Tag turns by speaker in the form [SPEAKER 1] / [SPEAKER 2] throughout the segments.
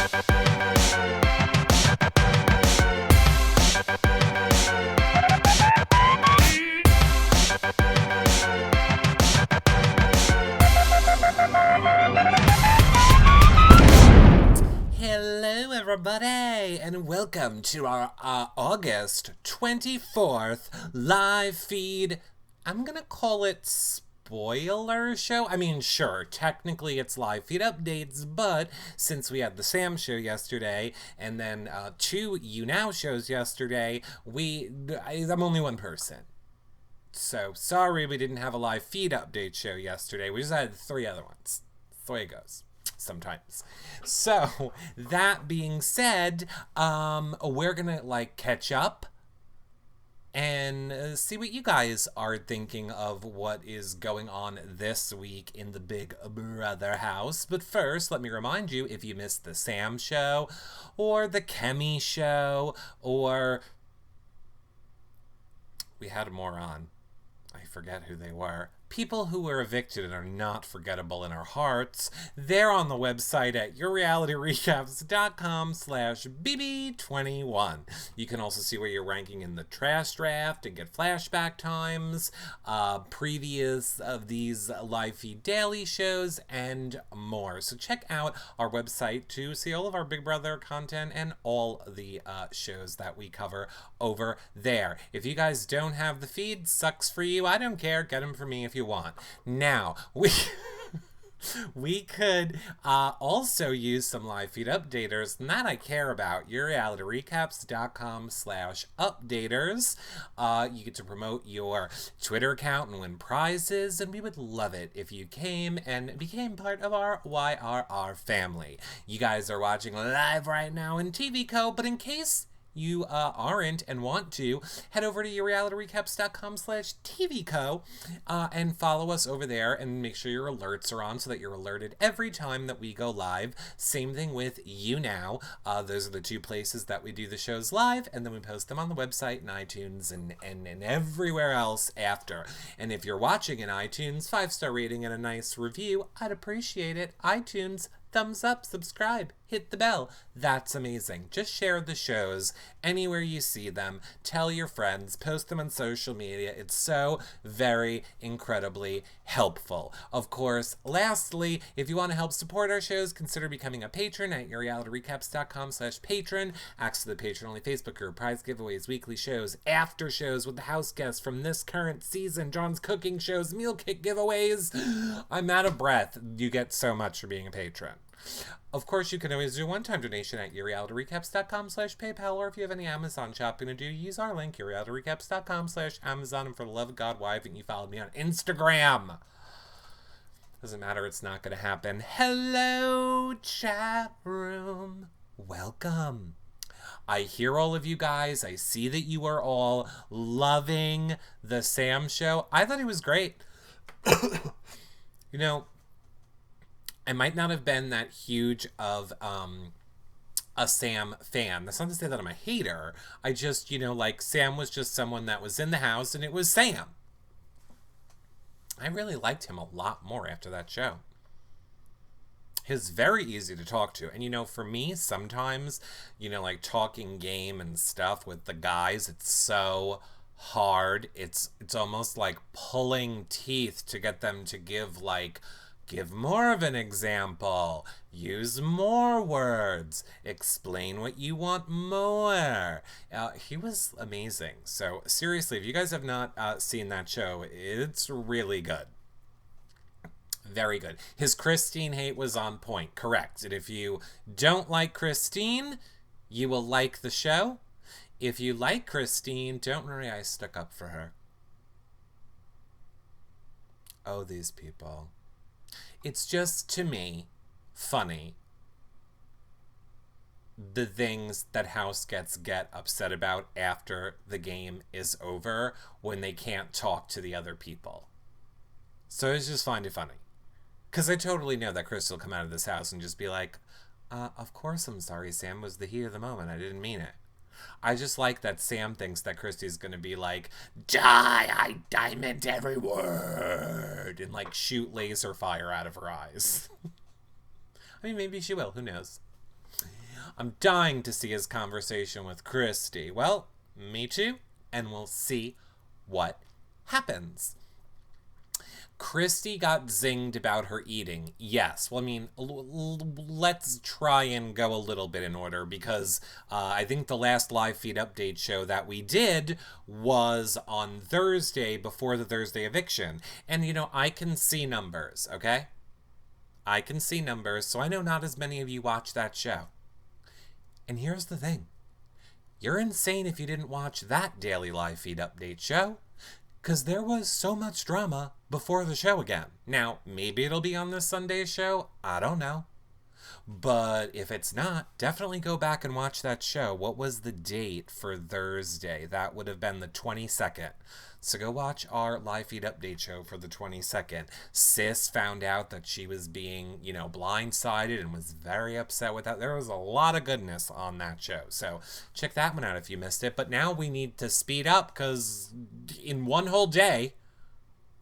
[SPEAKER 1] Hello, everybody, and welcome to our August 24th live feed. I'm gonna call it spoiler show. I mean, sure, technically it's live feed updates, but since we had the Sam show yesterday and then 2 You Now shows yesterday, I'm only one person. So sorry we didn't have a live feed update show yesterday. We just had 3 other ones. That's the way it goes. Sometimes. So that being said, we're gonna catch up and see what you guys are thinking of what is going on this week in the Big Brother house. But first, let me remind you, if you missed the Sam show or the Kemi show, or we had more on, I forget who they were. People who were evicted and are not forgettable in our hearts, they're on the website at yourrealityrecaps.com/bb21. You can also see where you're ranking in the trash draft and get flashback times, previews of these live feed daily shows, and more. So check out our website to see all of our Big Brother content and all the shows that we cover over there. If you guys don't have the feed, sucks for you. I don't care. Get them for me if you want. Now, we could also use some live feed updaters, and that I care about. yourrealityrecaps.com/updaters. You get to promote your Twitter account and win prizes, and we would love it if you came and became part of our YRR family. You guys are watching live right now in TV Co, but in case you aren't and want to, head over to yourrealityrecaps.com/tvco and follow us over there and make sure your alerts are on so that you're alerted every time that we go live. Same thing with You Now. Those are the 2 places that we do the shows live, and then we post them on the website and iTunes and everywhere else after. And if you're watching in iTunes, 5-star rating and a nice review, I'd appreciate it. iTunes, thumbs up, subscribe, hit the bell. That's amazing. Just share the shows anywhere you see them. Tell your friends. Post them on social media. It's so very incredibly helpful. Of course, lastly, if you want to help support our shows, consider becoming a patron at yourrealityrecaps.com/patron. Access to the patron-only Facebook group, prize giveaways, weekly shows, after shows with the house guests from this current season, John's cooking shows, meal kit giveaways. I'm out of breath. You get so much for being a patron. Of course, you can always do a one-time donation at yourrealityrecaps.com/PayPal, or if you have any Amazon shopping to do, use our link, yourrealityrecaps.com/Amazon. And for the love of God, why haven't you followed me on Instagram? Doesn't matter, it's not going to happen. Hello, chat room. Welcome. I hear all of you guys. I see that you are all loving the Sam show. I thought it was great. You know, I might not have been that huge of a Sam fan. That's not to say that I'm a hater. I just, Sam was just someone that was in the house, and it was Sam. I really liked him a lot more after that show. He's very easy to talk to. And, for me, sometimes, talking game and stuff with the guys, it's so hard. It's almost like pulling teeth to get them to give more of an example, use more words, explain what you want more. He was amazing. So seriously, if you guys have not seen that show, it's really good. Very good. His Christine hate was on point, correct. And if you don't like Christine, you will like the show. If you like Christine, don't worry, I stuck up for her. Oh, these people. It's just, to me, funny, the things that house gets get upset about after the game is over when they can't talk to the other people. So I just find it funny. Because I totally know that Chris will come out of this house and just be like, of course I'm sorry, Sam, was the heat of the moment. I didn't mean it. I just like that Sam thinks that Christy's gonna be like, die, I diamond every word, and shoot laser fire out of her eyes. I mean, maybe she will, who knows. I'm dying to see his conversation with Christy. Well, me too, and we'll see what happens. Christy got zinged about her eating. Yes. Well, I mean, let's try and go a little bit in order because I think the last live feed update show that we did was on Thursday before the Thursday eviction. And, I can see numbers, okay? I can see numbers, so I know not as many of you watch that show. And here's the thing. You're insane if you didn't watch that daily live feed update show. Because there was so much drama before the show again. Now, maybe it'll be on this Sunday show. I don't know. But if it's not, definitely go back and watch that show. What was the date for Thursday? That would have been the 22nd. So go watch our live feed update show for the 22nd. Sis found out that she was being, blindsided and was very upset with that. There was a lot of goodness on that show. So check that one out if you missed it. But now we need to speed up because in one whole day,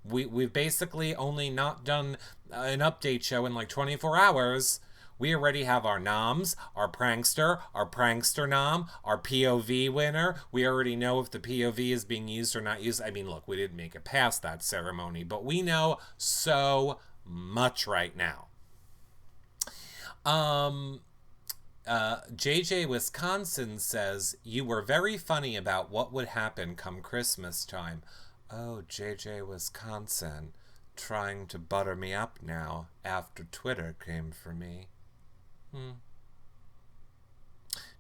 [SPEAKER 1] we've basically only not done an update show in like 24 hours. We already have our Noms, our Prankster Nom, our POV winner. We already know if the POV is being used or not used. I mean, look, we didn't make it past that ceremony, but we know so much right now. JJ Wisconsin says, you were very funny about what would happen come Christmas time. Oh, JJ Wisconsin, trying to butter me up now after Twitter came for me.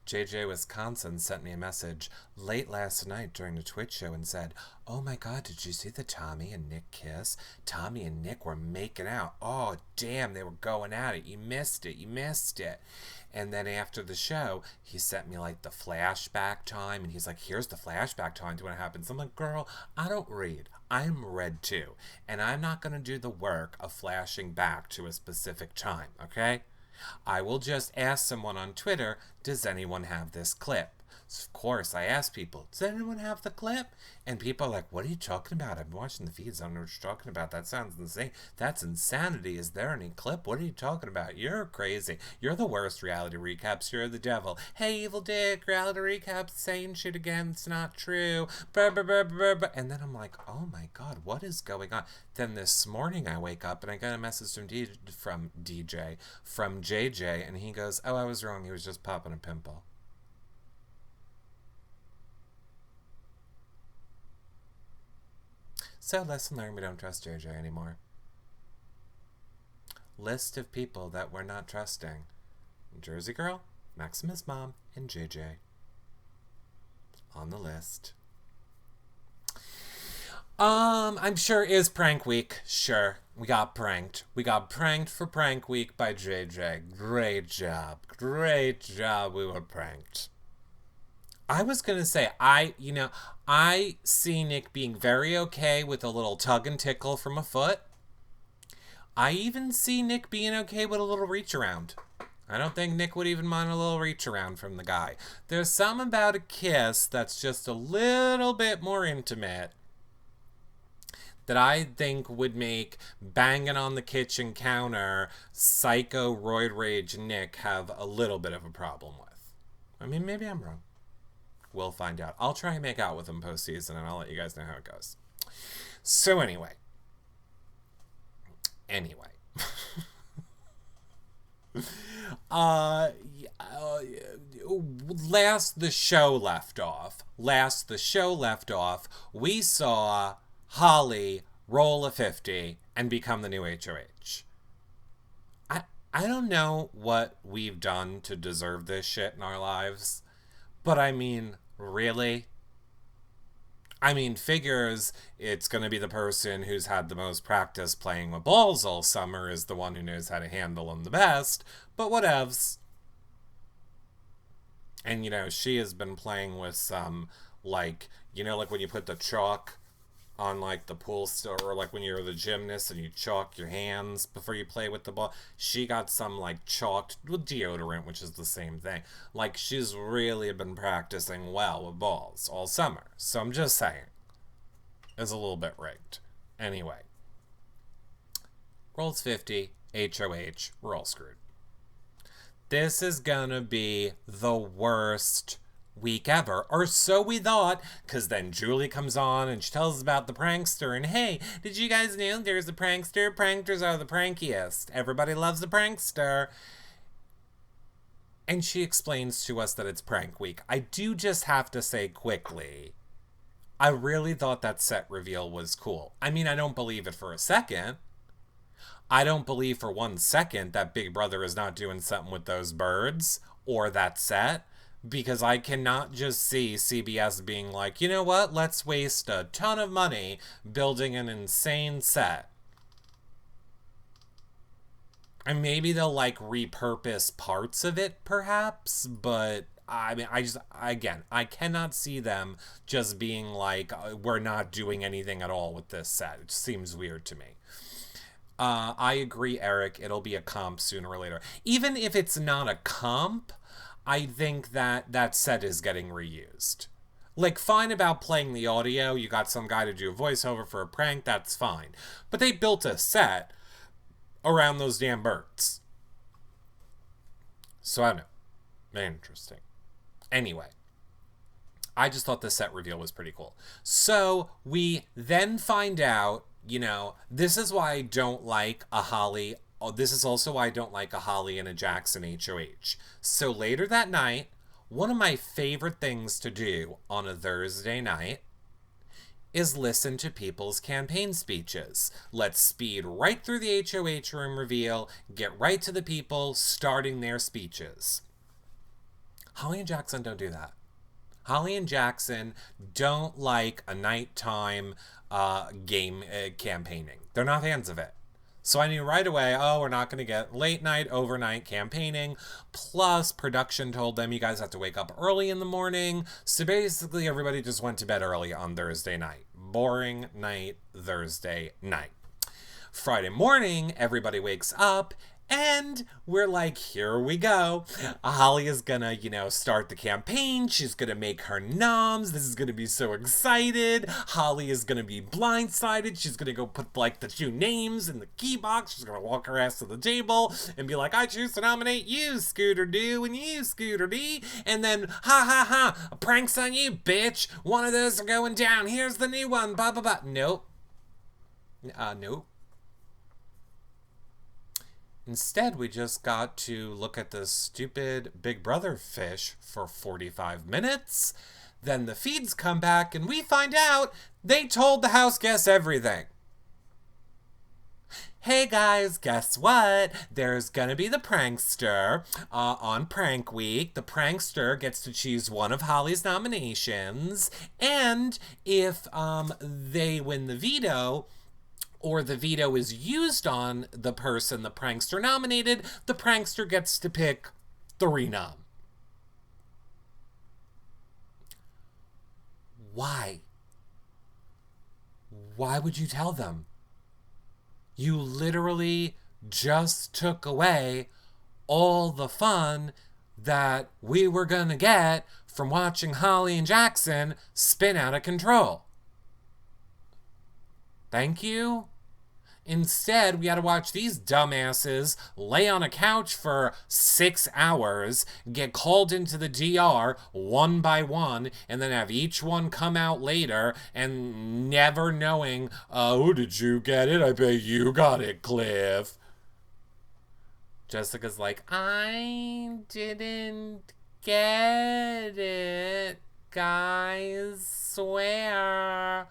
[SPEAKER 1] JJ Wisconsin sent me a message late last night during the Twitch show and said, oh my god, did you see the Tommy and Nick kiss? Tommy and Nick were making out. Oh, damn, they were going at it. You missed it. And then after the show, he sent me like the flashback time, and he's like, here's the flashback time to what happens. I'm like, girl, I don't read. I'm read too. And I'm not going to do the work of flashing back to a specific time, okay? I will just ask someone on Twitter, does anyone have this clip? So of course, I ask people, does anyone have the clip? And people are like, what are you talking about? I've been watching the feeds. I don't know what you're talking about. That sounds insane. That's insanity. Is there any clip? What are you talking about? You're crazy. You're the worst reality recaps. You're the devil. Hey, evil dick, reality recaps, saying shit again. It's not true. Brr, brr, brr, brr, brr. And then I'm like, oh my god, what is going on? Then this morning I wake up and I get a message from JJ, and he goes, oh, I was wrong. He was just popping a pimple. So, lesson learned, we don't trust JJ anymore. List of people that we're not trusting. Jersey Girl, Maximus Mom, and JJ. On the list. I'm sure it is prank week. Sure, we got pranked. We got pranked for prank week by JJ. Great job. We were pranked. I was going to say, I see Nick being very okay with a little tug and tickle from a foot. I even see Nick being okay with a little reach around. I don't think Nick would even mind a little reach around from the guy. There's something about a kiss that's just a little bit more intimate that I think would make banging on the kitchen counter psycho roid rage Nick have a little bit of a problem with. I mean, maybe I'm wrong. We'll find out. I'll try and make out with him postseason, and I'll let you guys know how it goes. So anyway. Last the show left off, we saw Holly roll a 50 and become the new HOH. I don't know what we've done to deserve this shit in our lives, but I mean, really? I mean, figures it's going to be the person who's had the most practice playing with balls all summer is the one who knows how to handle them the best, but whatevs. And, she has been playing with some, like when you put the chalk on, like, the pool store, or, like, when you're the gymnast and you chalk your hands before you play with the ball. She got some, like, chalked with deodorant, which is the same thing. Like, she's really been practicing well with balls all summer. So I'm just saying. It's a little bit rigged. Anyway. Rolls 50, HOH, we're all screwed. this is gonna be the worst week ever. Or so we thought, because then Julie comes on and she tells us about the prankster. And hey, did you guys know there's a prankster? Pranksters are the prankiest. Everybody loves the prankster. And she explains to us that it's prank week. I do just have to say quickly, I really thought that set reveal was cool. I mean, I don't believe it for a second. I don't believe for 1 second that Big Brother is not doing something with those birds or that set, because I cannot just see CBS being like, you know what, let's waste a ton of money building an insane set. And maybe they'll like repurpose parts of it perhaps, but I mean, I cannot see them just being like, we're not doing anything at all with this set. It seems weird to me. I agree, Eric. It'll be a comp sooner or later. Even if it's not a comp, I think that that set is getting reused. Like, fine about playing the audio. You got some guy to do a voiceover for a prank. That's fine. But they built a set around those damn birds. So I don't know. Very interesting. Anyway, I just thought the set reveal was pretty cool. So we then find out, you know, this is why I don't like a Holly. Oh, this is also why I don't like a Holly and a Jackson HOH. So later that night, one of my favorite things to do on a Thursday night is listen to people's campaign speeches. Let's speed right through the HOH room reveal, get right to the people starting their speeches. Holly and Jackson don't do that. Holly and Jackson don't like a nighttime game campaigning. They're not fans of it. So I knew right away, oh, we're not going to get late night, overnight campaigning. Plus, production told them you guys have to wake up early in the morning. So basically, everybody just went to bed early on Thursday night. Boring night, Thursday night. Friday morning, everybody wakes up. And we're like, here we go. Holly is gonna, you know, start the campaign. She's gonna make her noms. This is gonna be so excited. Holly is gonna be blindsided. She's gonna go put like the 2 names in the key box. She's gonna walk her ass to the table and be like, I choose to nominate you, Scooter Doo, and you, Scooter D. And then, ha ha ha, a prank's on you, bitch. One of those are going down. Here's the new one. Blah, blah, blah. Nope. Nope. Instead, we just got to look at this stupid Big Brother fish for 45 minutes. Then the feeds come back and we find out they told the house guests everything. Hey guys, guess what? There's gonna be the prankster on Prank Week. The prankster gets to choose one of Holly's nominations. And if they win the veto, or the veto is used on the person the prankster nominated, the prankster gets to pick 3 nom. Why? Why would you tell them? You literally just took away all the fun that we were gonna get from watching Holly and Jackson spin out of control. Thank you. Instead, we had to watch these dumbasses lay on a couch for 6 hours, get called into the DR one by one, and then have each one come out later and never knowing, oh, did you get it? I bet you got it, Cliff. Jessica's like, I didn't get it, guys, swear.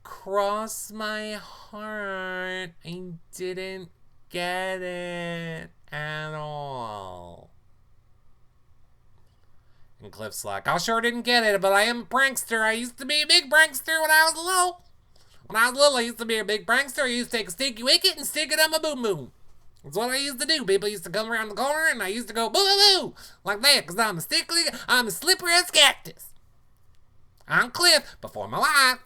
[SPEAKER 1] Cross my heart, I didn't get it at all. And Cliff's like, I sure didn't get it, but I am a prankster. I used to be a big prankster when I was little. When I was little, I used to be a big prankster. I used to take a stinky wicket and stick it on my boom boom. That's what I used to do. People used to come around the corner and I used to go boo boo boo like that, because I'm as slippery as cactus. I'm Cliff before my life.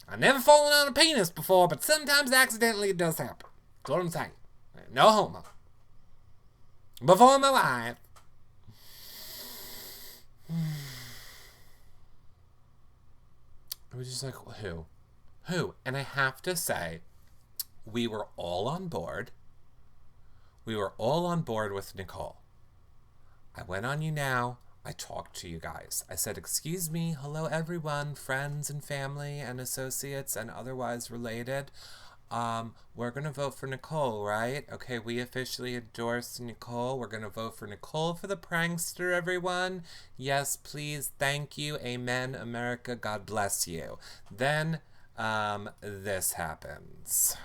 [SPEAKER 1] I've never fallen on a penis before, but sometimes accidentally it does happen. That's what I'm saying. No homo. Before my life. I was just like, who? Who? And I have to say, we were all on board. We were all on board with Nicole. I went on You Now. I talked to you guys. I said, excuse me, hello everyone, friends and family and associates and otherwise related. We're going to vote for Nicole, right? Okay, we officially endorse Nicole. We're going to vote for Nicole for the prankster, everyone. Yes, please, thank you. Amen, America. God bless you. Then, this happens.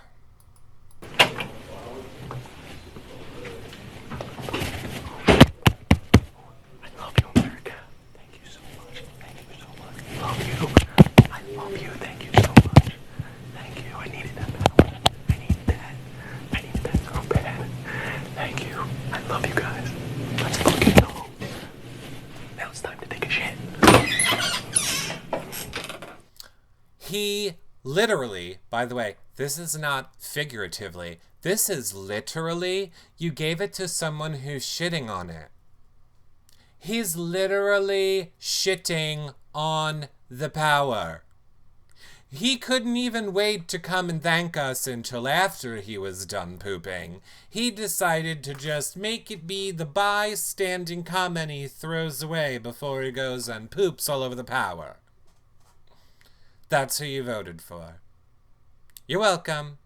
[SPEAKER 1] He literally, by the way, this is not figuratively, this is literally, you gave it to someone who's shitting on it. He's literally shitting on the power. He couldn't even wait to come and thank us until after he was done pooping. He decided to just make it be the bystanding comment he throws away before he goes and poops all over the power. That's who you voted for. You're welcome.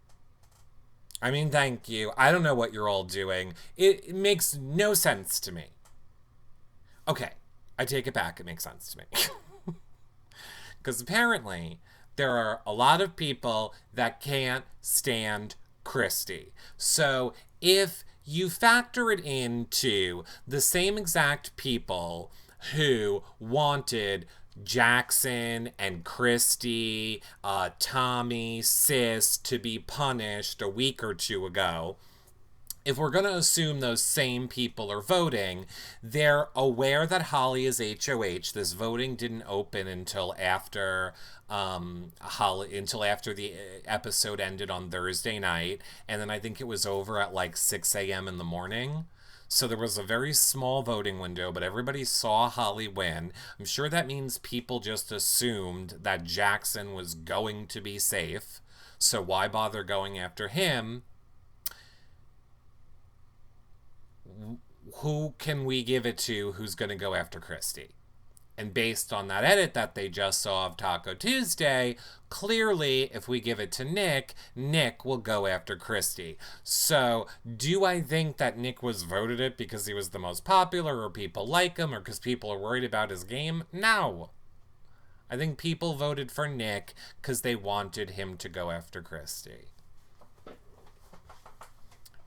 [SPEAKER 1] I mean, thank you. I don't know what you're all doing. It makes no sense to me. Okay, I take it back. It makes sense to me. Because apparently, there are a lot of people that can't stand Christy. So if you factor it into the same exact people who wanted Jackson and Christy, Tommy, Sis to be punished a week or two ago, if we're going to assume those same people are voting, they're aware that Holly is HOH. This voting didn't open until after until after the episode ended on Thursday night, and then I think it was over at like 6 a.m. in the morning. So there was a very small voting window, but everybody saw Holly win. I'm sure that means people just assumed that Jackson was going to be safe. So why bother going after him? Who can we give it to who's going to go after Christy? And based on that edit that they just saw of Taco Tuesday, clearly, if we give it to Nick, Nick will go after Christy. So, do I think that Nick was voted it because he was the most popular, or people like him, or because people are worried about his game? No. I think people voted for Nick because they wanted him to go after Christy.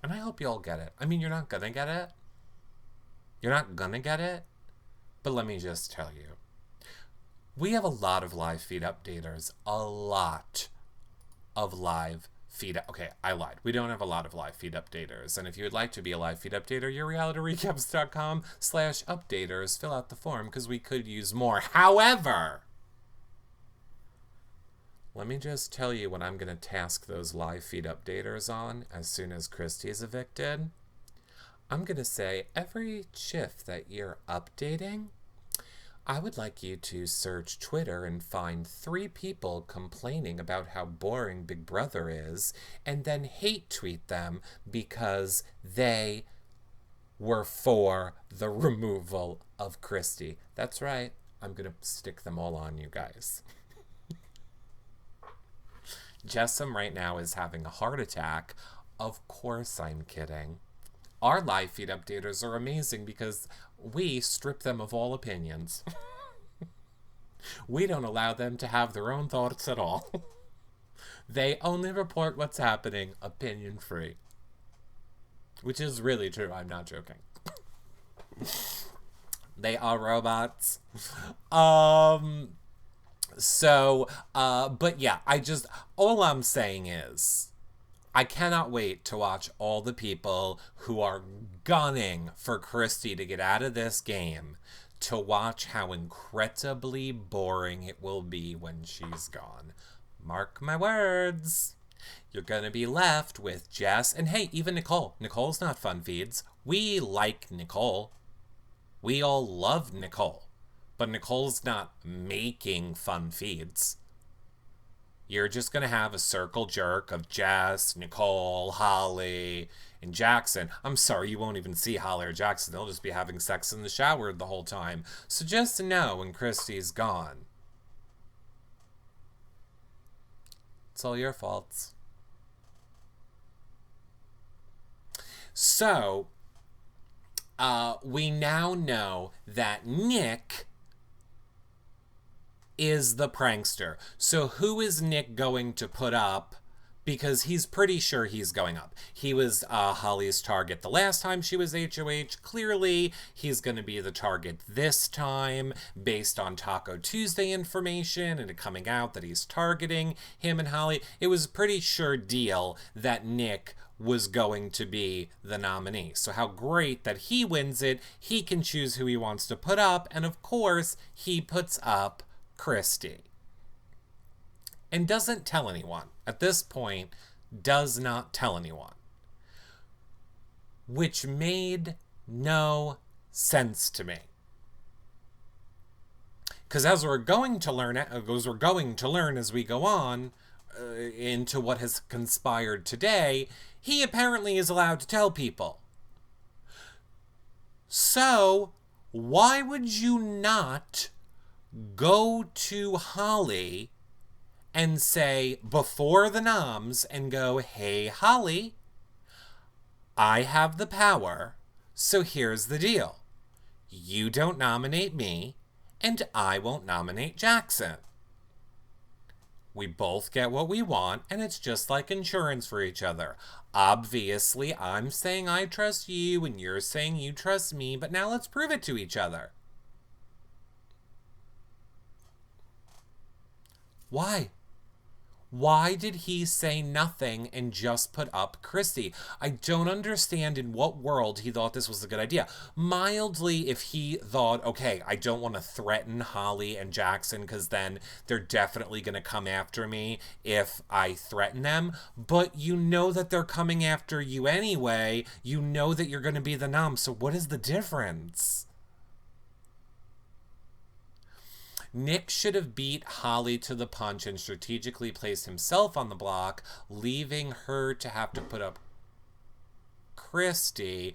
[SPEAKER 1] And I hope you all get it. I mean, you're not gonna get it. You're not gonna get it. But let me just tell you. We have a lot of live feed updaters. A lot of live feed. Okay, I lied. We don't have a lot of live feed updaters. And if you would like to be a live feed updater, yourrealityrecaps.com/updaters. Fill out the form because we could use more. However, let me just tell you what I'm going to task those live feed updaters on as soon as Christy is evicted. I'm going to say every shift that you're updating, I would like you to search Twitter and find 3 people complaining about how boring Big Brother is, and then hate tweet them because they were for the removal of Christy. That's right. I'm going to stick them all on you guys. Jessam right now is having a heart attack. Of course I'm kidding. Our live feed updaters are amazing because we strip them of all opinions. We don't allow them to have their own thoughts at all. They only report what's happening opinion-free. Which is really true, I'm not joking. They are robots. But yeah, all I'm saying is, I cannot wait to watch all the people who are gunning for Christy to get out of this game, to watch how incredibly boring it will be when she's gone. Mark my words. You're gonna be left with Jess, and hey, even Nicole. Nicole's not fun feeds. We like Nicole. We all love Nicole. But Nicole's not making fun feeds. You're just going to have a circle jerk of Jess, Nicole, Holly, and Jackson. I'm sorry, you won't even see Holly or Jackson. They'll just be having sex in the shower the whole time. So just know when Christy's gone. It's all your faults. So, we now know that Nick is the prankster. So who is Nick going to put up? Because he's pretty sure he's going up. He was Holly's target the last time she was HOH. Clearly, he's going to be the target this time based on Taco Tuesday information and it coming out that he's targeting him and Holly. It was a pretty sure deal that Nick was going to be the nominee. So how great that he wins it. He can choose who he wants to put up. And of course, he puts up Christy. And doesn't tell anyone. At this point, does not tell anyone. Which made no sense to me. Because as we're going to learn as we go on into what has conspired today, he apparently is allowed to tell people. So, why would you not go to Holly and say, before the noms, and go, hey, Holly, I have the power, so here's the deal. You don't nominate me, and I won't nominate Jackson. We both get what we want, and it's just like insurance for each other. Obviously, I'm saying I trust you, and you're saying you trust me, but now let's prove it to each other. Why? Why did he say nothing and just put up Christy? I don't understand in what world he thought this was a good idea. Mildly, if he thought, okay, I don't want to threaten Holly and Jackson because then they're definitely going to come after me if I threaten them. But you know that they're coming after you anyway. You know that you're going to be the nom. So what is the difference? Nick should have beat Holly to the punch and strategically placed himself on the block, leaving her to have to put up Christy.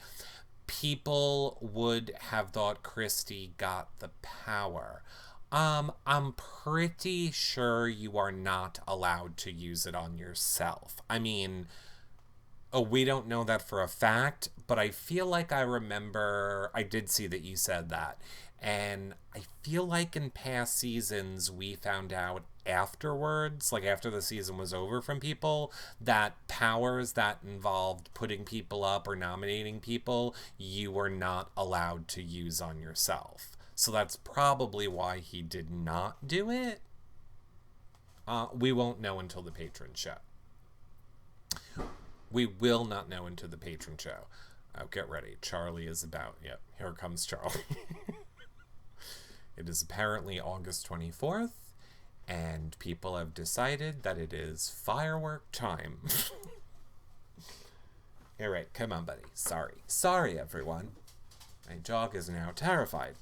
[SPEAKER 1] People would have thought Christy got the power. I'm pretty sure you are not allowed to use it on yourself. I mean, we don't know that for a fact, but I feel like I remember, I did see that you said that. And I feel like in past seasons, we found out afterwards, like after the season was over from people, that powers that involved putting people up or nominating people, you were not allowed to use on yourself. So that's probably why he did not do it. We won't know until the patron show. We will not know until the patron show. Oh, get ready. Charlie is about. Yep, here comes Charlie. It is apparently August 24th, and people have decided that it is firework time. All right, come on, buddy. Sorry, everyone. My dog is now terrified.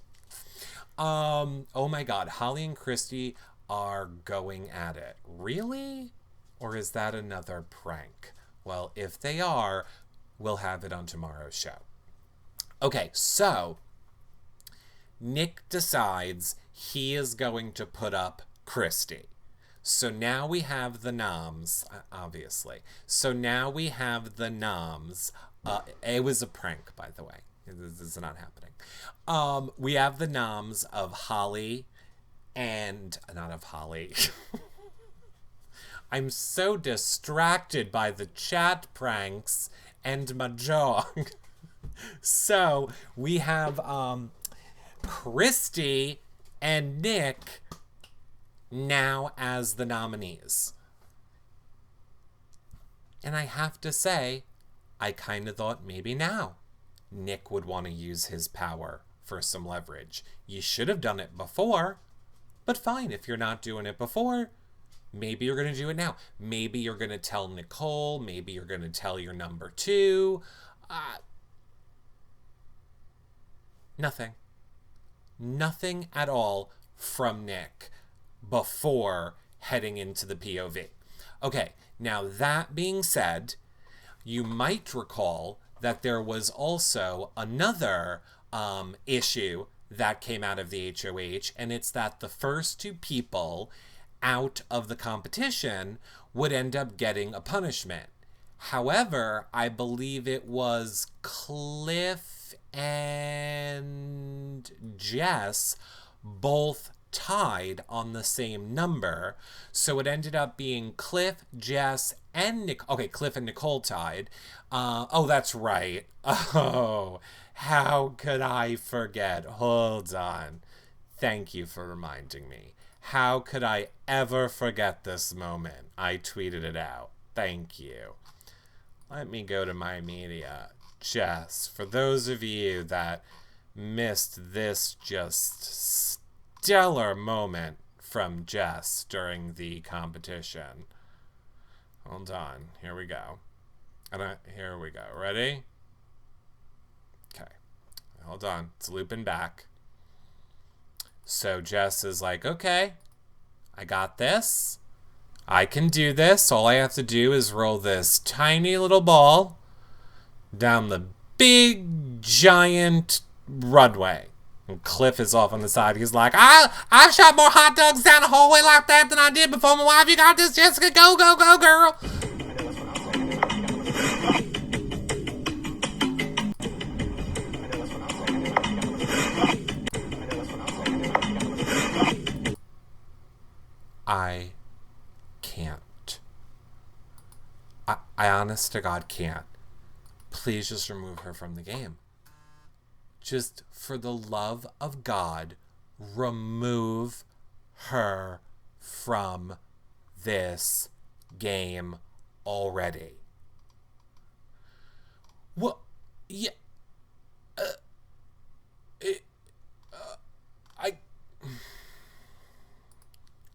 [SPEAKER 1] Oh my God, Holly and Christy are going at it. Really? Or is that another prank? Well, if they are, we'll have it on tomorrow's show. Okay, so Nick decides he is going to put up Christy. So now we have the noms, obviously. So now we have the noms. It was a prank, by the way. This is not happening. We have the noms of Holly and... Not of Holly. I'm so distracted by the chat pranks and Mahjong. So we have... Christy and Nick now as the nominees. And I have to say, I kind of thought maybe now Nick would want to use his power for some leverage. You should have done it before, but fine, if you're not doing it before, maybe you're going to do it now. Maybe you're going to tell Nicole, maybe you're going to tell your number two. Nothing at all from Nick before heading into the POV. Okay, now that being said, you might recall that there was also another issue that came out of the HOH, and it's that the first two people out of the competition would end up getting a punishment. However, I believe it was Cliff and Jess both tied on the same number. So it ended up being Cliff, Jess, and Cliff and Nicole tied. Oh, that's right. Oh, how could I forget? Hold on. Thank you for reminding me. How could I ever forget this moment? I tweeted it out. Thank you. Let me go to my media. Jess, for those of you that missed this just stellar moment from Jess during the competition. Hold on. Here we go. Here we go. Ready? Okay. Hold on. It's looping back. So Jess is like, okay, I got this. I can do this. All I have to do is roll this tiny little ball down the big, giant runway. And Cliff is off on the side. He's like, I shot more hot dogs down the hallway like that than I did before my wife. You got this, Jessica. Go, go, go, girl. I can't. I honest to God can't. Please just remove her from the game. Just for the love of God, remove her from this game already. What? Yeah.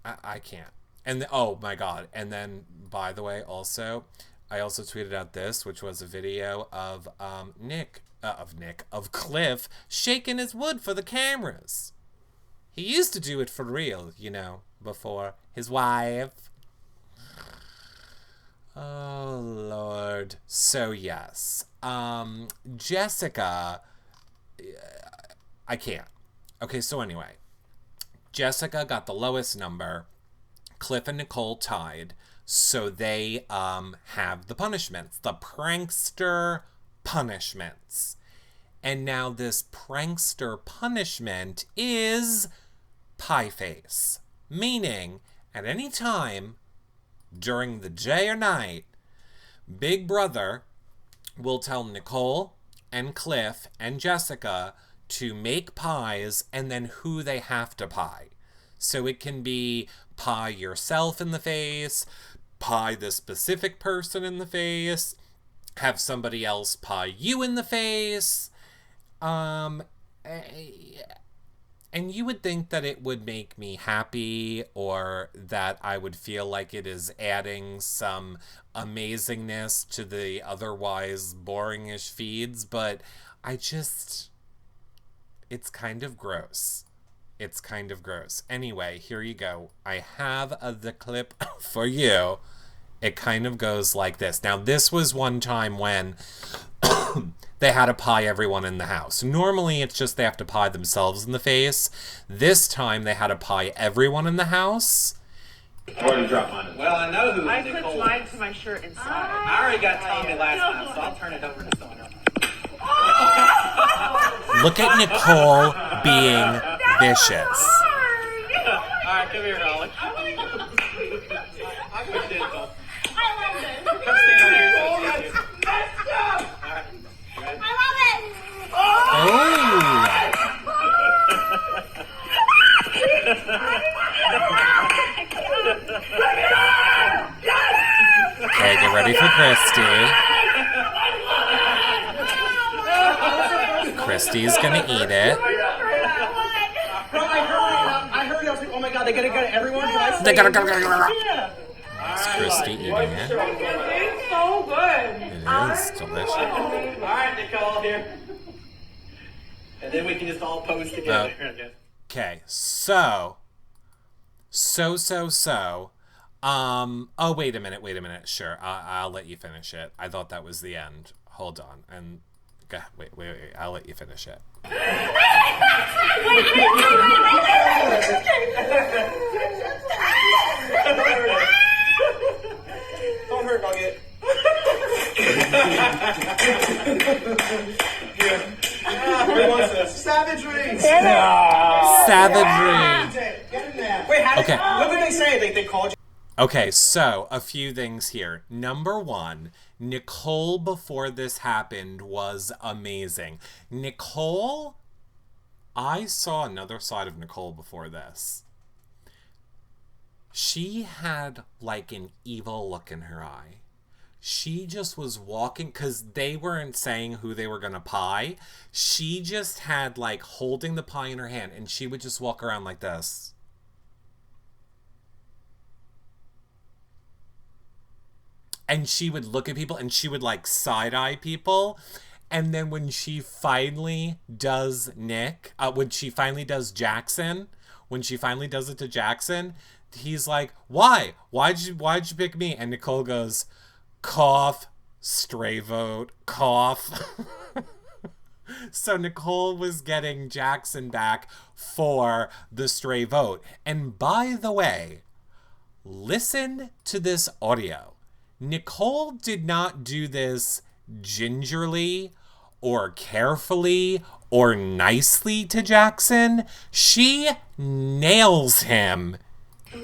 [SPEAKER 1] I can't. And oh my God. And then, by the way, also, I also tweeted out this, which was a video of Cliff shaking his wood for the cameras. He used to do it for real, before his wife. Oh, Lord. So, yes. Jessica, I can't. Okay, so anyway. Jessica got the lowest number. Cliff and Nicole tied. So they have the punishments. The prankster punishments. And now this prankster punishment is pie face. Meaning, at any time during the day or night, Big Brother will tell Nicole and Cliff and Jessica to make pies and then who they have to pie. So it can be pie yourself in the face, pie the specific person in the face, have somebody else pie you in the face. And you would think that it would make me happy or that I would feel like it is adding some amazingness to the otherwise boringish feeds, but it's kind of gross. It's kind of gross. Anyway, here you go. I have the clip for you. It kind of goes like this. Now, this was one time when they had to pie everyone in the house. Normally, it's just they have to pie themselves in the face. This time, they had to pie everyone in the house.
[SPEAKER 2] Where did you drop mine?
[SPEAKER 3] Well, I know who
[SPEAKER 4] I
[SPEAKER 3] Nicole
[SPEAKER 4] put mine to my shirt inside.
[SPEAKER 3] I already got Tommy last time, so I'll turn it over to someone else.
[SPEAKER 1] Look at Nicole being vicious.
[SPEAKER 3] Alright, come here, Rolly. I'll put this on. Come stand over here so I can see you. Alright, ready?
[SPEAKER 1] Oh! Okay, get ready for Christy. Christy's gonna eat it.
[SPEAKER 3] I heard. I was like, oh my God, they gotta go to everyone.
[SPEAKER 1] They gotta go.
[SPEAKER 3] Yeah.
[SPEAKER 1] It's Christy eating it.
[SPEAKER 4] It's so good.
[SPEAKER 1] It is delicious.
[SPEAKER 3] Alright, Nicole, here. And then we can just all pose together.
[SPEAKER 1] Okay, so. Oh, wait a minute. Sure. I'll let you finish it. I thought that was the end. Hold on. And wait. I'll let you finish it.
[SPEAKER 3] Don't hurt, Nugget. Who wants this? Savagery.
[SPEAKER 1] Savagery.
[SPEAKER 3] Get in there. Wait,
[SPEAKER 1] Okay.
[SPEAKER 3] What did they say? They called you.
[SPEAKER 1] Okay, so a few things here. Number one, Nicole before this happened was amazing. Nicole, I saw another side of Nicole before this. She had like an evil look in her eye. She just was walking, because they weren't saying who they were going to pie. She just had like holding the pie in her hand, and she would just walk around like this. And she would look at people and she would like side-eye people. And then when she finally does when she finally does Jackson, when she finally does it to Jackson, he's like, why? Why'd you pick me? And Nicole goes, cough, stray vote, cough. So Nicole was getting Jackson back for the stray vote. And by the way, listen to this audio. Nicole did not do this gingerly or carefully or nicely to Jackson. She nails him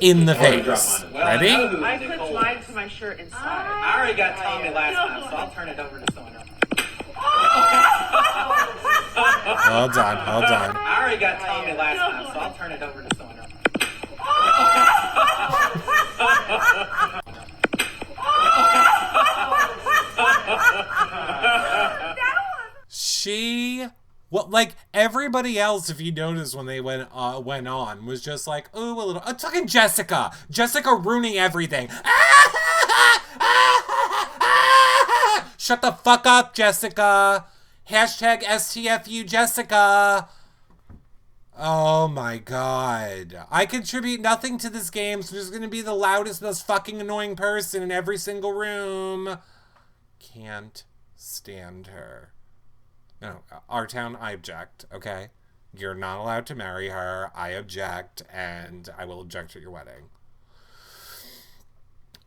[SPEAKER 1] in the face. Ready?
[SPEAKER 4] I clipped mine to my shirt inside.
[SPEAKER 3] I already got Tommy last time, so I'll turn it over to someone else.
[SPEAKER 1] Hold on.
[SPEAKER 3] I already got Tommy last time, so I'll turn it over to someone else.
[SPEAKER 1] Like everybody else, if you notice when they went on, was just like, oh, a little. Fucking Jessica ruining everything. Shut the fuck up, Jessica. Hashtag STFU Jessica. Oh my god. I contribute nothing to this game, so I'm just gonna be the loudest, most fucking annoying person in every single room. Can't stand her. No, our town, I object, okay? You're not allowed to marry her. I object, and I will object at your wedding.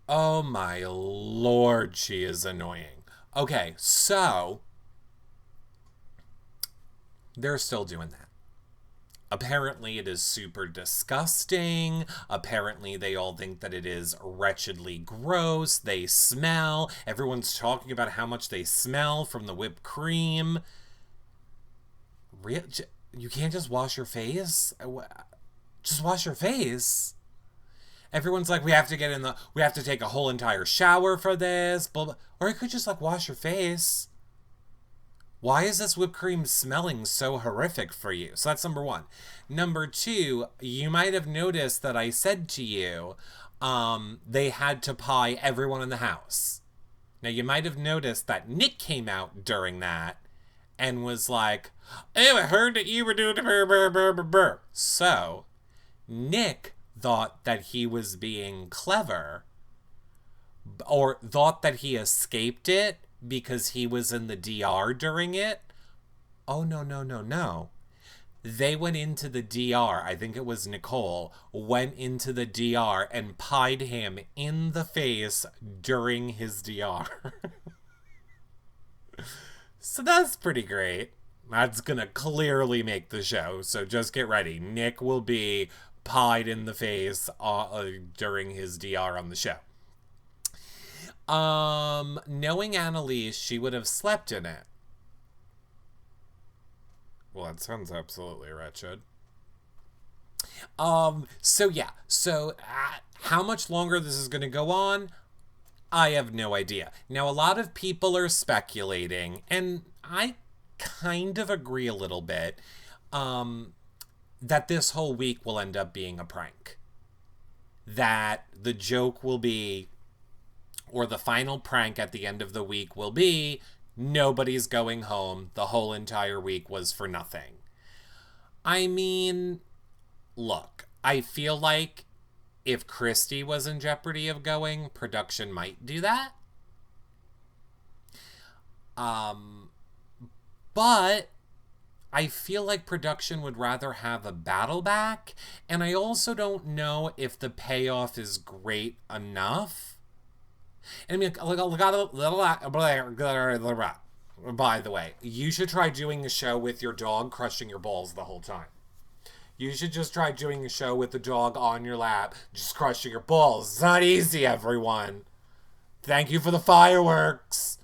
[SPEAKER 1] Oh my lord, she is annoying. Okay, so they're still doing that. Apparently it is super disgusting. Apparently they all think that it is wretchedly gross. They smell. Everyone's talking about how much they smell from the whipped cream. You can't just wash your face? Just wash your face. Everyone's like, we have to take a whole entire shower for this. Blah, blah. Or you could just like wash your face. Why is this whipped cream smelling so horrific for you? So that's number one. Number two, you might have noticed that I said to you, they had to pie everyone in the house. Now you might have noticed that Nick came out during that and was like, oh, I heard that you were doing the So Nick thought that he was being clever, or thought that he escaped it because he was in the DR during it. Oh, no. They went into the DR. I think it was Nicole went into the DR and pied him in the face during his DR. So that's pretty great. That's gonna clearly make the show, so just get ready. Nick will be pied in the face during his DR on the show. Knowing Annalise, she would have slept in it. Well, that sounds absolutely wretched. So yeah. So how much longer this is going to go on, I have no idea. Now, a lot of people are speculating, and I kind of agree a little bit, that this whole week will end up being a prank. That the joke will be, or the final prank at the end of the week will be, nobody's going home. The whole entire week was for nothing. I mean, look, I feel like if Christy was in jeopardy of going, production might do that. But I feel like production would rather have a battle back, and I also don't know if the payoff is great enough. And I mean, by the way, you should try doing a show with your dog crushing your balls the whole time. You should just try doing a show with the dog on your lap, just crushing your balls. It's not easy, everyone. Thank you for the fireworks.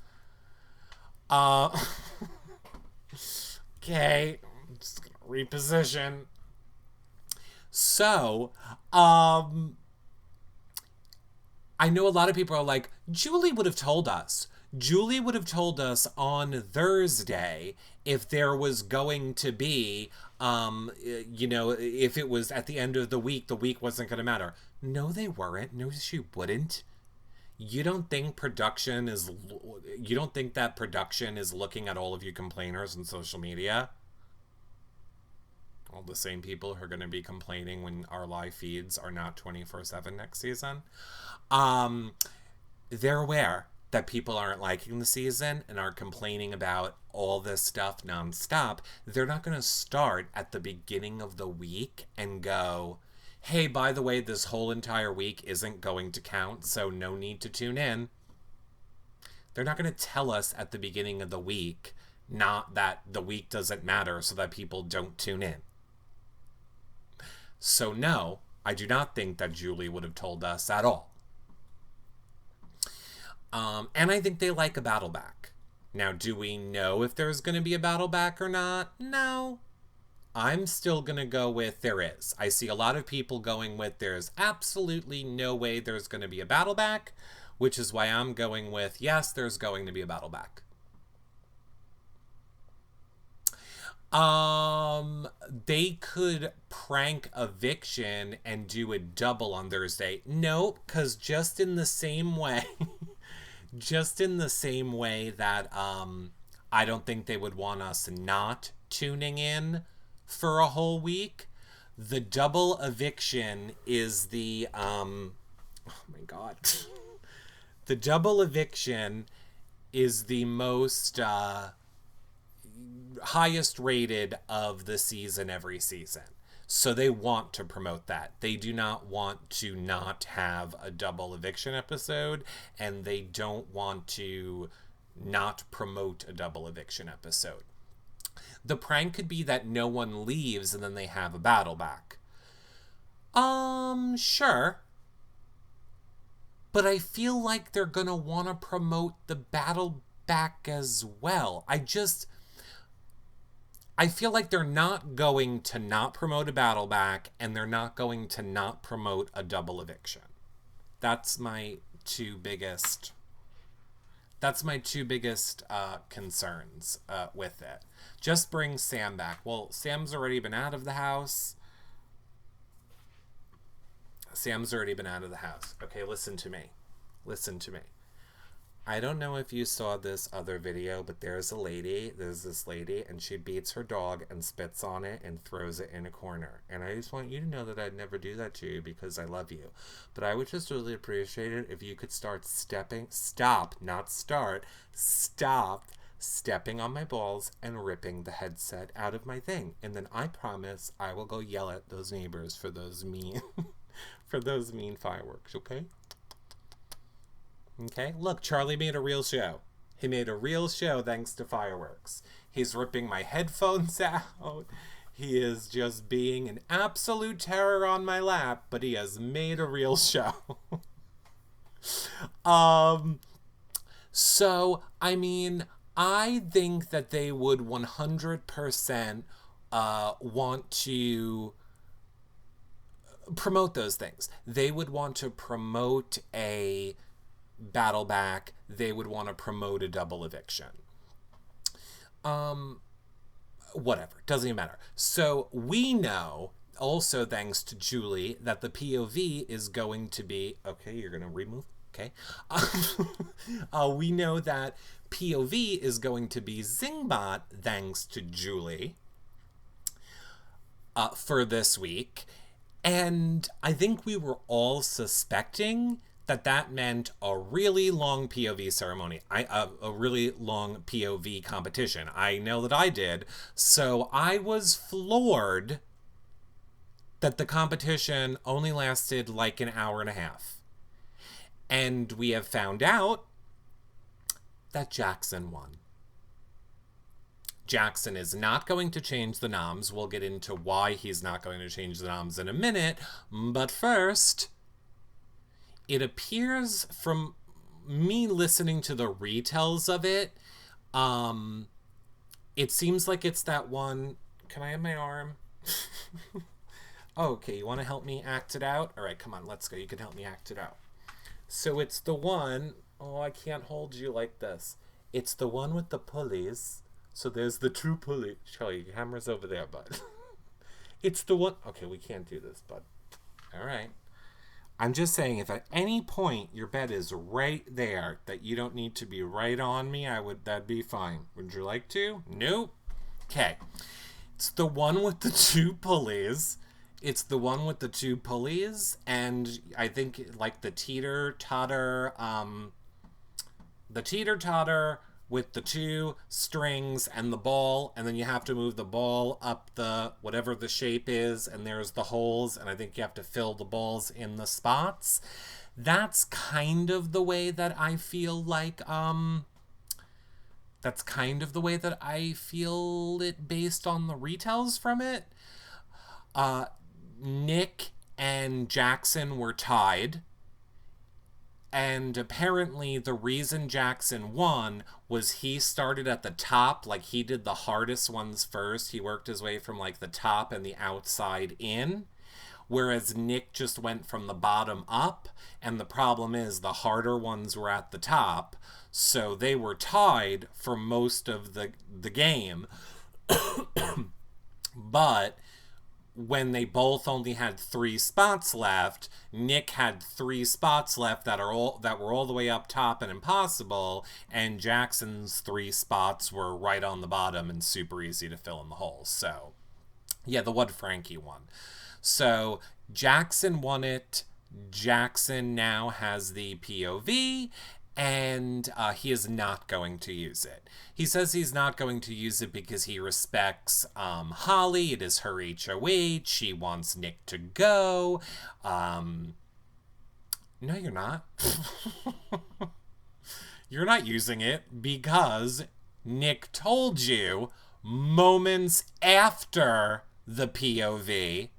[SPEAKER 1] Okay, I'm just gonna reposition. So, I know a lot of people are like, Julie would have told us. Julie would have told us on Thursday if there was going to be, if it was at the end of the week wasn't going to matter. No, they weren't. No, she wouldn't. You don't think that production is looking at all of you complainers on social media? All the same people who are going to be complaining when our live feeds are not 24/7 next season. They're aware that people aren't liking the season and are complaining about all this stuff nonstop. They're not going to start at the beginning of the week and go, hey, by the way, this whole entire week isn't going to count, so no need to tune in. They're not going to tell us at the beginning of the week, not that the week doesn't matter so that people don't tune in. So no, I do not think that Julie would have told us at all. And I think they like a battle back. Now, do we know if there's going to be a battle back or not? No. I'm still going to go with there is. I see a lot of people going with there's absolutely no way there's going to be a battle back, which is why I'm going with yes, there's going to be a battle back. They could prank eviction and do a double on Thursday. No, because just in the same way that I don't think they would want us not tuning in for a whole week, the double eviction is the oh my god. The double eviction is the most highest rated of the season every season. So they want to promote that. They do not want to not have a double eviction episode, and they don't want to not promote a double eviction episode. The prank could be that no one leaves and then they have a battle back. Sure. But I feel like they're gonna want to promote the battle back as well. I feel like they're not going to not promote a battle back, and they're not going to not promote a double eviction. That's my two biggest concerns with it. Just bring Sam back. Well, Sam's already been out of the house. Okay, listen to me. I don't know if you saw this other video, but there's this lady, and she beats her dog and spits on it and throws it in a corner. And I just want you to know that I'd never do that to you because I love you. But I would just really appreciate it if you could stop stepping on my balls and ripping the headset out of my thing. And then I promise I will go yell at those neighbors for those mean fireworks, okay? Okay, look, Charlie made a real show. He made a real show thanks to fireworks. He's ripping my headphones out. He is just being an absolute terror on my lap, but he has made a real show. So, I mean, I think that they would 100% want to promote those things. They would want to promote a battle back. They would want to promote a double eviction. Whatever, doesn't even matter. So we know, also thanks to Julie, that the POV is going to be, okay, you're going to remove, okay. We know that POV is going to be Zingbot, thanks to Julie, for this week. And I think we were all suspecting that that meant a really long POV ceremony, a really long POV competition. I know that I did. So I was floored that the competition only lasted like an hour and a half. And we have found out that Jackson won. Jackson is not going to change the noms. We'll get into why he's not going to change the noms in a minute. But first, it appears from me listening to the retells of it, it seems like it's that one... Can I have my arm? Oh, okay, you want to help me act it out? All right, come on, let's go. You can help me act it out. So it's the one... Oh, I can't hold you like this. It's the one with the pulleys. So there's the true pulley. Charlie, your camera's over there, bud. It's the one... Okay, we can't do this, bud. All right. I'm just saying, if at any point your bed is right there, that you don't need to be right on me, that'd be fine. Would you like to? Nope. Okay. It's the one with the two pulleys. It's the one with the two pulleys, and I think like the teeter-totter with the two strings and the ball, and then you have to move the ball up the whatever the shape is, and there's the holes, and I think you have to fill the balls in the spots. That's kind of the way that I feel like that's kind of the way that I feel it based on the retells from it. Nick and Jackson were tied. And apparently the reason Jackson won was he started at the top, like he did the hardest ones first. He worked his way from like the top and the outside in, whereas Nick just went from the bottom up. And the problem is the harder ones were at the top, so they were tied for most of the game. But when they both only had 3 spots left, Nick had 3 spots left that were all the way up top and impossible, and Jackson's 3 spots were right on the bottom and super easy to fill in the holes. So, yeah, the one Frankie won. So, Jackson won it. Jackson now has the POV, and he is not going to use it. He says he's not going to use it because he respects Holly. It is her HOH. She wants Nick to go. No, you're not. You're not using it because Nick told you moments after the POV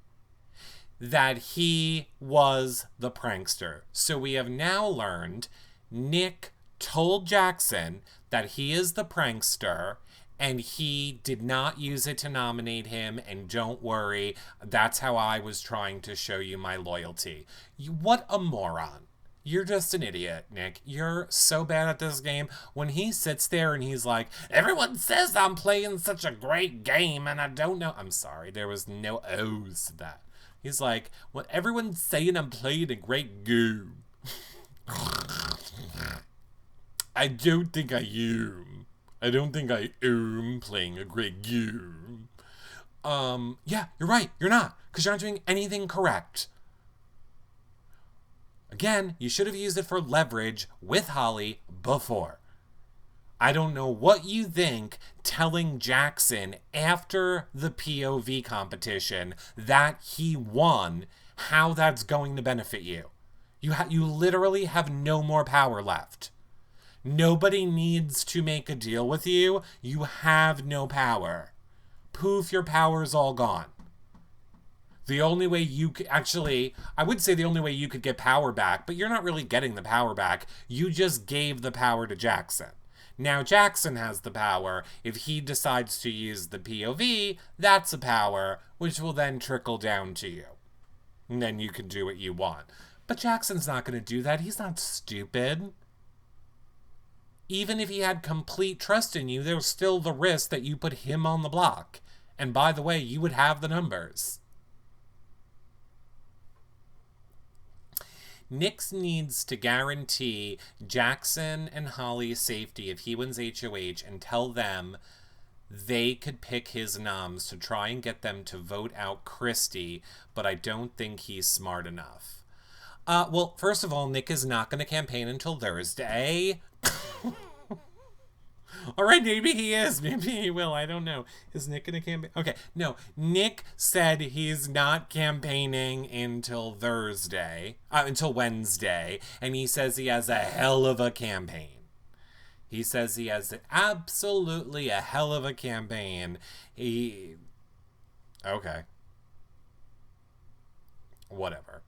[SPEAKER 1] that he was the prankster. So we have now learned Nick told Jackson that he is the prankster, and he did not use it to nominate him, and don't worry, that's how I was trying to show you my loyalty. What a moron. You're just an idiot, Nick. You're so bad at this game. When he sits there and he's like, everyone says I'm playing such a great game, and I don't know. I'm sorry, there was no O's to that. He's like, well, everyone's saying I'm playing a great game. I don't think I am. I don't think I am playing a great game. Yeah, you're right. You're not. Because you're not doing anything correct. Again, you should have used it for leverage with Holly before. I don't know what you think telling Jackson after the POV competition that he won, how that's going to benefit you. You literally have no more power left. Nobody needs to make a deal with you. You have no power. Poof, your power's all gone. The only way you could... Actually, I would say the only way you could get power back, but you're not really getting the power back. You just gave the power to Jackson. Now Jackson has the power. If he decides to use the POV, that's a power, which will then trickle down to you. And then you can do what you want. But Jackson's not going to do that. He's not stupid. Even if he had complete trust in you, there's still the risk that you put him on the block. And by the way, you would have the numbers. Nick needs to guarantee Jackson and Holly's safety if he wins HOH and tell them they could pick his noms to try and get them to vote out Christy, but I don't think he's smart enough. Well, first of all, Nick is not going to campaign until Thursday. All right, maybe he is. Maybe he will. I don't know. Is Nick going to campaign? Okay, no. Nick said he's not campaigning until until Wednesday, and he says he has a hell of a campaign. He says he has absolutely a hell of a campaign. Okay. Whatever.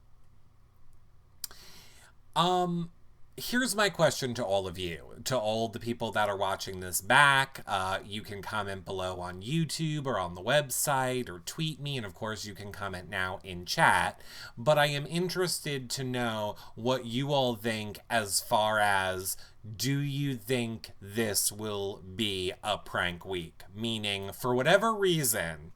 [SPEAKER 1] Here's my question to all of you, to all the people that are watching this back. You can comment below on YouTube or on the website or tweet me, and of course you can comment now in chat. But I am interested to know what you all think as far as, do you think this will be a prank week? Meaning, for whatever reason,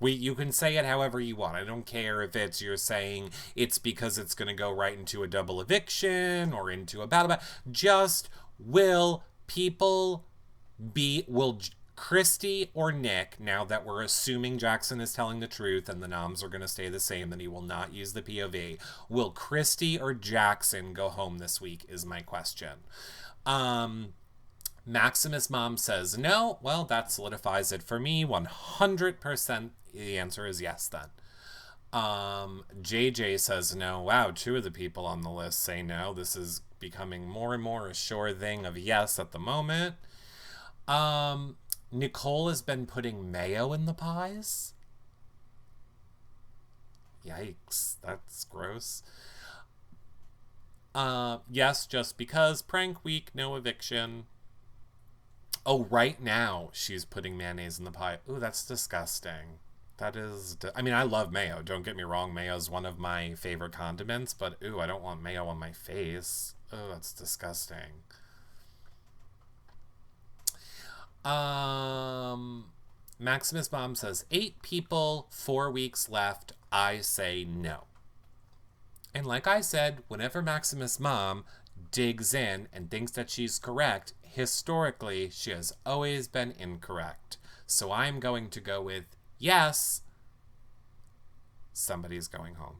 [SPEAKER 1] you can say it however you want. I don't care if you're saying it's because it's going to go right into a double eviction or into a battle. Just will Christy or Nick, now that we're assuming Jackson is telling the truth and the noms are going to stay the same, that he will not use the POV, will Christy or Jackson go home this week is my question. Maximus Mom says no. Well, that solidifies it for me 100%. The answer is yes then. JJ says no. Wow, 2 of the people on the list say no. This is becoming more and more a sure thing of yes at the moment. Nicole has been putting mayo in the pies. Yikes, that's gross. Yes, just because. Prank week, no eviction. Oh, right now she's putting mayonnaise in the pie. Ooh, that's disgusting. That is... I mean, I love mayo. Don't get me wrong. Mayo is one of my favorite condiments. But, ooh, I don't want mayo on my face. Oh, that's disgusting. Maximus Mom says, 8 people, 4 weeks left. I say no. And like I said, whenever Maximus Mom digs in and thinks that she's correct, historically, she has always been incorrect. So I'm going to go with yes, somebody's going home.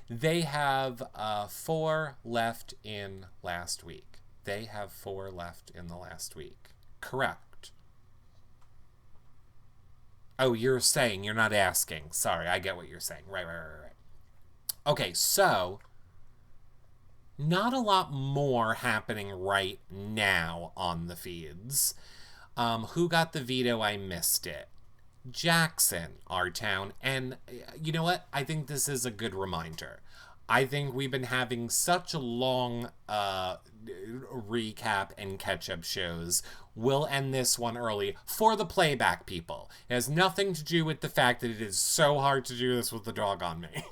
[SPEAKER 1] They have 4 left in last week. They have 4 left in the last week. Correct. Oh, you're saying, you're not asking. Sorry, I get what you're saying. Right. Okay, so not a lot more happening right now on the feeds. Who got the veto? I missed it. Jackson, our town. And you know what? I think this is a good reminder. I think we've been having such a long recap and catch-up shows. We'll end this one early for the playback people. It has nothing to do with the fact that it is so hard to do this with the dog on me.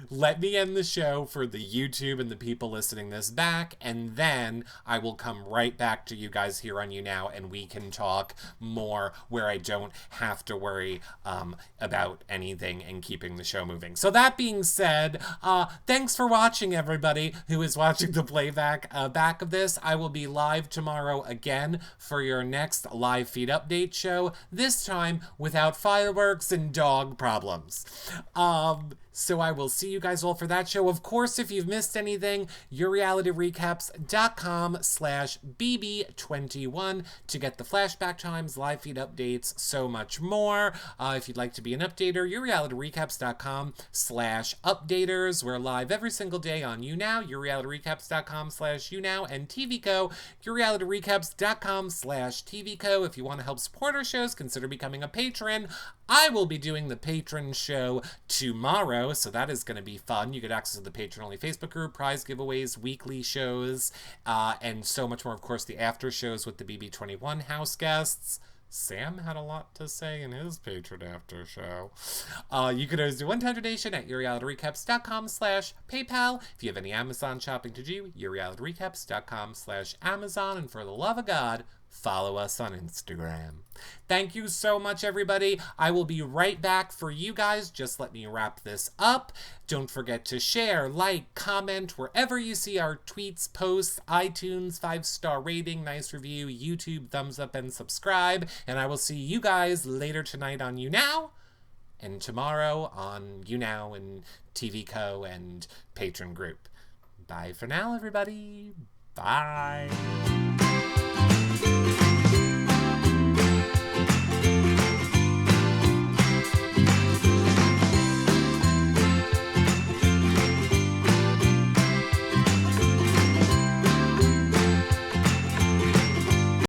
[SPEAKER 1] Let me end the show for the YouTube and the people listening this back, and then I will come right back to you guys here on You Now, and we can talk more where I don't have to worry about anything and keeping the show moving. So that being said, thanks for watching, everybody who is watching the playback back of this. I will be live tomorrow again for your next live feed update show, this time without fireworks and dog problems. So I will see you guys all for that show. Of course, if you've missed anything, yourrealityrecaps.com/bb21 to get the flashback times, live feed updates, so much more. If you'd like to be an updater, yourrealityrecaps.com/updaters. We're live every single day on You Now, yourrealityrecaps.com/YouNow, and TVCo, yourrealityrecaps.com/TVCo. If you want to help support our shows, consider becoming a patron. I will be doing the patron show tomorrow, so that is going to be fun. You get access to the patron-only Facebook group, prize giveaways, weekly shows, and so much more. Of course, the after shows with the BB21 house guests. Sam had a lot to say in his patron after show. You can always do one-time donation at yourrealityrecaps.com/PayPal. If you have any Amazon shopping to do, yourrealityrecaps.com/Amazon. And for the love of God, follow us on Instagram. Thank you so much, everybody. I will be right back for you guys. Just let me wrap this up. Don't forget to share, like, comment wherever you see our tweets, posts, iTunes, 5-star rating, nice review, YouTube, thumbs up, and subscribe. And I will see you guys later tonight on You Now, and tomorrow on You Now and TV Co. and Patron Group. Bye for now, everybody. Bye.